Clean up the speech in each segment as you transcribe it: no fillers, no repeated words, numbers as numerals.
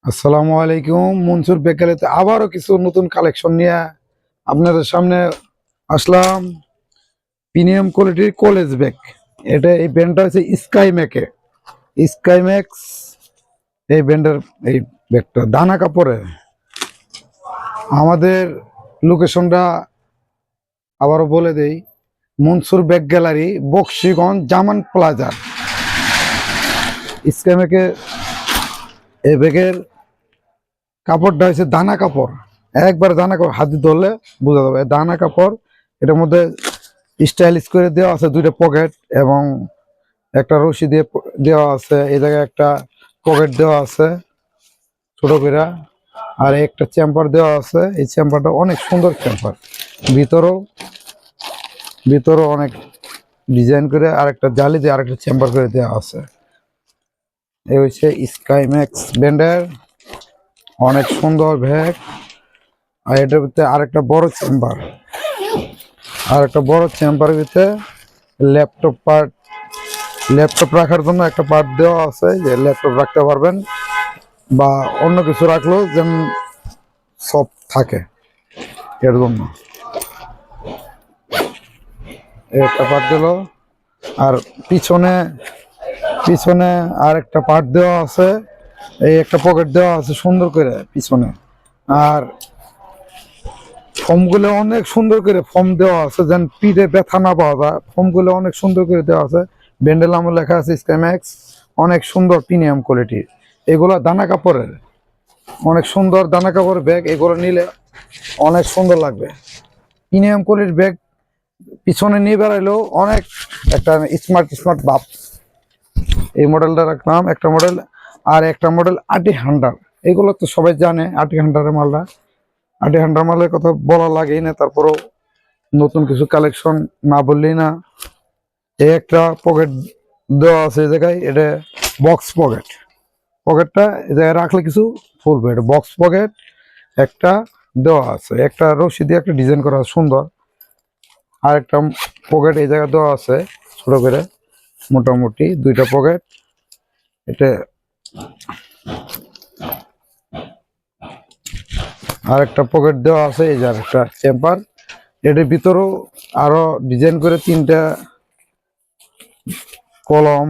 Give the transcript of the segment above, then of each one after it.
আসসালামু আলাইকুম। মনসুর বেকারিতে আবারও কিছু নতুন কালেকশন নিয়ে আপনাদের সামনে আসলাম। প্রিমিয়াম কোয়ালিটির কলেজ ব্যাগ। এই ব্যান্ডটা হচ্ছে স্কাই ম্যাক্স। এই ব্যান্ডের এই ব্যাগটা দানা কাপড়ের। আমাদের লোকেশনটা আবারও বলে দেই, মনসুর ব্যাগ গ্যালারি, বক্সিগঞ্জ, জামান প্লাজা। স্কাই ম্যাকের এই ব্যাগের কাপড়টা হচ্ছে দানা কাপড়। একবার দানা কাপড় হাতে ধরলে বোঝা যাবে দানা কাপড়। এটার মধ্যে স্টাইলিশ করে দেওয়া আছে দুইটা পকেট এবং একটা রশি দিয়ে দেওয়া আছে। এই জায়গায় একটা পকেট দেওয়া আছে ছোট করে, আর একটা চেম্বার দেওয়া আছে। এই চেম্বারটা অনেক সুন্দর চেম্বার। ভিতরেও ভিতরেও অনেক ডিজাইন করে আর একটা জালি দিয়ে আরেকটা চেম্বার করে দেওয়া আছে। এই হচ্ছে স্কাই ম্যাক্স ব্র্যান্ডের অনেক সুন্দর ব্যাগ। আর এটার ভিতরে আরেকটা বড় চেম্বারের ভিতরে ল্যাপটপ রাখার জন্য একটা পার্ট দেওয়া আছে, যে ল্যাপটপ রাখতে পারবেন বা অন্য কিছু রাখলেও যেন সব থাকে এর জন্য একটা পার্ট দিল। আর পিছনে আর একটা পার্ট দেওয়া আছে। এই একটা পকেট দেওয়া আছে সুন্দর করে পিছনে। আর ফোমগুলো অনেক সুন্দর করে ফোম দেওয়া আছে, যেন পিঠে ব্যথা না পাওয়া যায়। ফোমগুলো অনেক সুন্দর করে দেওয়া আছে। ব্যান্ডেল নামে লেখা আছে স্কাই ম্যাক্স। অনেক সুন্দর প্রিমিয়াম কোয়ালিটির এগুলো দানা কাপড়ের। অনেক সুন্দর দানা কাপড়ের ব্যাগ। এগুলো নিলে অনেক সুন্দর লাগবে। প্রিমিয়াম কোয়ালিটির ব্যাগ পিছনে নিয়ে বেড়াইলেও অনেক একটা স্মার্ট ভাব। এই মডেলটার নাম একটা মডেল। আর একটা মডেল AT100। এগুলো তো সবাই জানে AT100 মালটা। AT100 মালের কথা বলা লাগেই না, তারপরেও নতুন কিছু কালেকশন না বললেই না। এই একটা পকেট দেওয়া আছে এই জায়গায়, এটা বক্স পকেটটা এই জায়গায় রাখলে কিছু ফুলবে। এটা বক্স পকেট একটা দেওয়া আছে, একটা রশি দিয়ে একটা ডিজাইন করা সুন্দর। আর একটা পকেট এই জায়গায় দেওয়া আছে ছোট করে, মোটামুটি দুইটা পকেট। এটা আর একটা পকেট দেওয়া আছে। এই যে একটা চেম্বার। এটার ভিতরেও আরো ডিজাইন করে তিনটা কলম,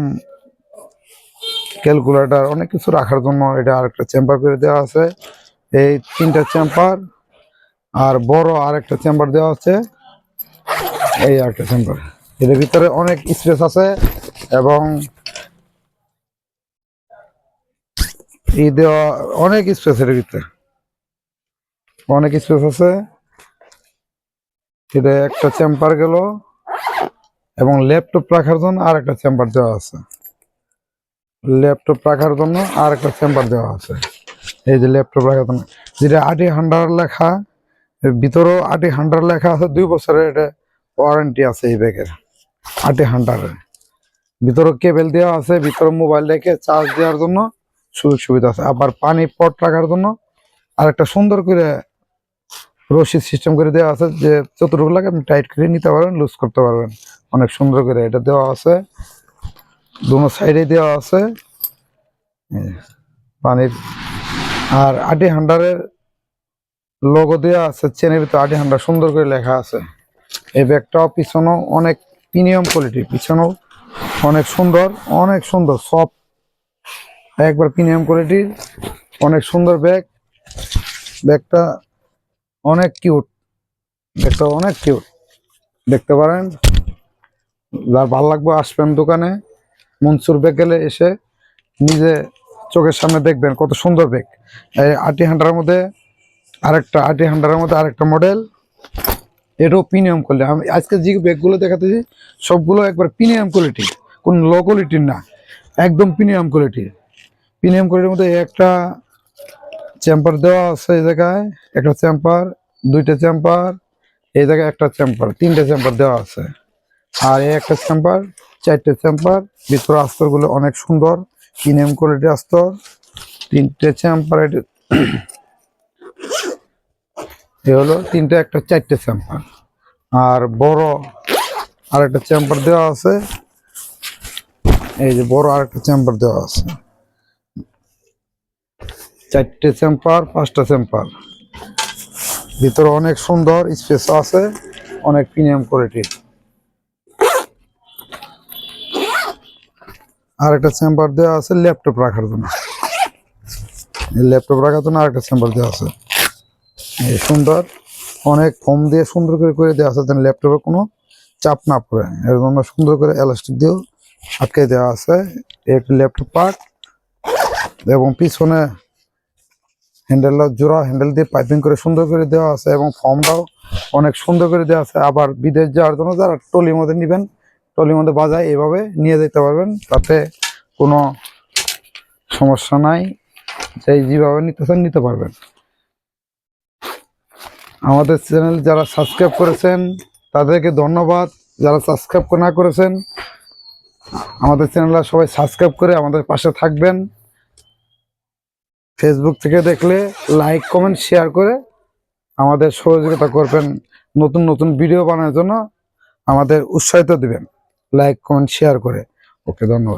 ক্যালকুলেটর, অনেক কিছু রাখার জন্য এটা আরেকটা চেম্বার করে দেওয়া আছে। এই তিনটা চেম্বার আর বড় আরেকটা চেম্বার দেওয়া আছে। এই আরেকটা চেম্বার। এর ভিতরে অনেক স্পেস আছে এবং এই দেওয়া অনেক স্পেস। এর ভিতরে অনেক স্পেস আছে। এটা একটা চেম্বার গেল এবং ল্যাপটপ রাখার জন্য আর একটা চেম্বার দেওয়া আছে। এই যে ল্যাপটপ রাখার জন্য যেটা AT100 লেখা, ভিতরেও AT100 লেখা আছে। 2 বছরের এটা ওয়ারেন্টি আছে এই ব্যাগের। AT100 ভিতরে কেবল দেওয়া আছে। ভিতরে মোবাইল রেখে চার্জ দেওয়ার জন্য সুযোগ সুবিধা আছে। আবার পানি পট রাখার জন্য আর একটা সুন্দর করে রশি সিস্টেম করে দেওয়া আছে, যে যতটুকু লাগে আপনি টাইট করে নিতে পারবেন, লুজ করতে পারবেন। অনেক সুন্দর করে এটা দেওয়া আছে। দুনো সাইডে দেওয়া আছে পানির। আর AT100 এর লোগো দেওয়া আছে, চেনের ভিতরে AT100 সুন্দর করে লেখা আছে। এই ব্যাগটাও পিছনেও অনেক প্রিমিয়াম কোয়ালিটি, পিছনেও অনেক সুন্দর সব একবার প্রিমিয়াম কোয়ালিটির অনেক সুন্দর ব্যাগটা অনেক কিউট দেখতে পারেন। যার ভালো লাগবে আসবেন দোকানে মনসুর ব্যাগ গেলে, এসে নিজে চোখের সামনে দেখবেন কত সুন্দর ব্যাগ। এই AT100 মধ্যে আরেকটা মডেল, এটাও প্রিমিয়াম কোয়ালিটি। আমি আজকে যে ব্যাগগুলো দেখাতেছি সবগুলো একবার প্রিমিয়াম কোয়ালিটির, কোন লো কোয়ালিটির না, একদম প্রিমিয়াম কোয়ালিটির মধ্যে একটা চেম্বার দেওয়া আছে। এই জায়গায় একটা চেম্বার, দুইটা চেম্বার, এই জায়গায় একটা চেম্বার, তিনটা চেম্বার দেওয়া আছে। আর এই একটা চেম্বার, চারটে চেম্বার। ভিতরে আস্তরগুলো অনেক সুন্দর প্রিমিয়াম কোয়ালিটির আস্তর। তিনটে চেম্বার, এ হলো তিনটে, একটা চারটে চেম্বার। আর বড় আরেকটা চেম্বার দেওয়া আছে। এই যে বড় আরেকটা চেম্বার দেওয়া আছে। 4টে চেম্বার 5টা চেম্বার, ভিতরে অনেক সুন্দর স্পেস আছে, অনেক প্রিমিয়াম কোয়ালিটির। আর একটা চেম্বার দেওয়া আছে ল্যাপটপ রাখার জন্য, ল্যাপটপ রাখার জন্য আরেকটা চেম্বার দেওয়া আছে। এই সুন্দর, অনেক ফোম দিয়ে সুন্দর করে করে দেওয়া আছে যেন ল্যাপটপে কোনো চাপ না পড়ে, এর জন্য সুন্দর করে এলাস্টিক দিয়েও আটকে দেওয়া আছে। একটি ল্যাপটপ পার্ট এবং পিছনে হ্যান্ডেলের জোড়া হ্যান্ডেল দিয়ে পাইপিং করে সুন্দর করে দেওয়া আছে এবং ফর্মটাও অনেক সুন্দর করে দেওয়া আছে। আবার বিদেশ যাওয়ার জন্য যারা ট্রলির মধ্যে নেবেন, ট্রলির মধ্যে বাজায় এইভাবে নিয়ে যেতে পারবেন, তাতে কোনো সমস্যা নাই, যেভাবে নিতে চান নিতে পারবেন। আমাদের চ্যানেল যারা সাবস্ক্রাইব করেছেন তাদেরকে ধন্যবাদ, যারা সাবস্ক্রাইব না করেছেন আমাদের চ্যানেলটা সবাই সাবস্ক্রাইব করে আমাদের পাশে থাকবেন। ফেসবুক থেকে দেখলে লাইক কমেন্ট শেয়ার করে আমাদের সহযোগিতা করবেন, নতুন নতুন ভিডিও বানানোর জন্য আমাদের উৎসাহিত দিবেন লাইক কমেন্ট শেয়ার করে। ওকে, ধন্যবাদ।